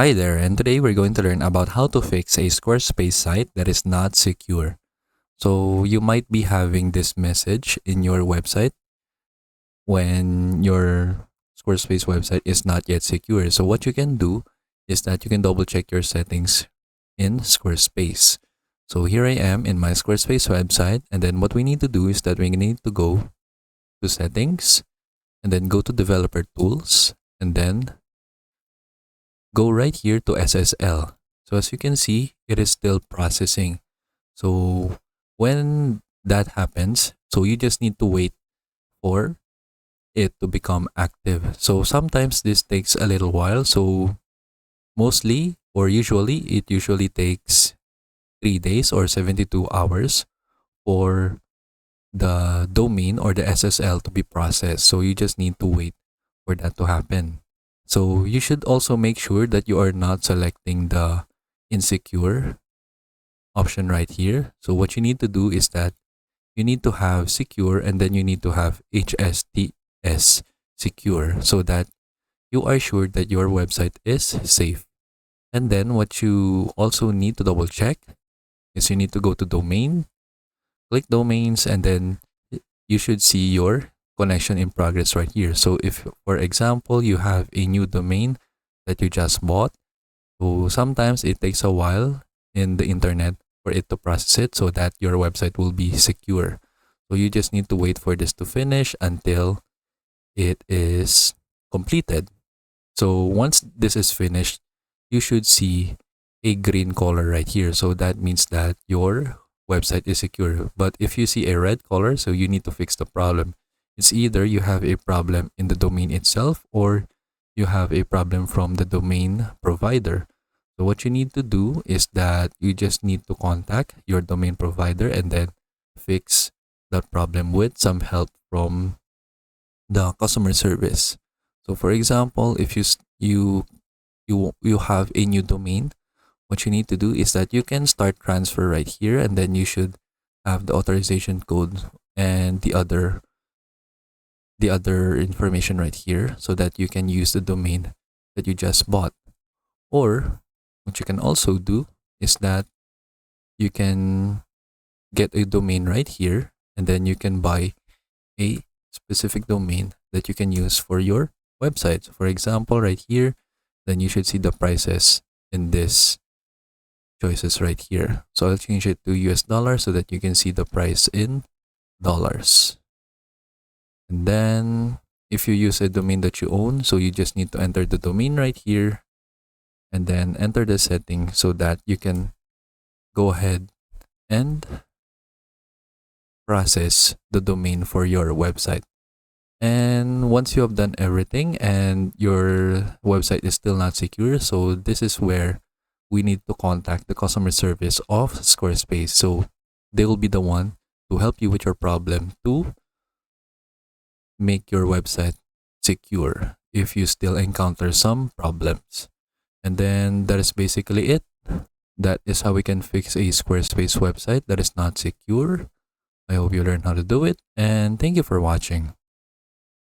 Hi there, and today we're going to learn about how to fix a Squarespace site that is not secure. So you might be having this message in your website when your Squarespace website is not yet secure. So what you can do is that you can double check your settings in Squarespace. So here I am in my Squarespace website, and then what we need to do is that we need to go to settings and then go to developer tools and then go right here to SSL. So as you can see, it is still processing. So when that happens, so you just need to wait for it to become active. So sometimes this takes a little while. So mostly or usually, it usually takes 3 days or 72 hours for the domain or the SSL to be processed. So you just need to wait for that to happen. So you should also make sure that you are not selecting the insecure option right here. So what you need to do is that you need to have secure and then you need to have HSTS secure so that you are sure that your website is safe. And then what you also need to double check is you need to go to domain, click domains, and then you should see your connection in progress right here. So if, for example, you have a new domain that you just bought, so sometimes it takes a while in the internet for it to process it so that your website will be secure. So you just need to wait for this to finish until it is completed. So once this is finished, you should see a green color right here. So that means that your website is secure. But if you see a red color, so you need to fix the problem. It's either you have a problem in the domain itself or you have a problem from the domain provider. So what you need to do is that you just need to contact your domain provider and then fix that problem with some help from the customer service. So for example, if you have a new domain, what you need to do is that you can start transfer right here and then you should have the authorization code and the other information right here so that you can use the domain that you just bought. Or what you can also do is that you can get a domain right here and then you can buy a specific domain that you can use for your website. So for example, right here, then you should see the prices in this choices right here. So I'll change it to US dollars so that you can see the price in dollars. And then if you use a domain that you own, so you just need to enter the domain right here and then enter the setting so that you can go ahead and process the domain for your website. And once you have done everything and your website is still not secure, so this is where we need to contact the customer service of Squarespace. So they will be the one to help you with your problem to make your website secure if you still encounter some problems. And then that is basically it. That is how we can fix a Squarespace website that is not secure. I hope you learned how to do it, and thank you for watching.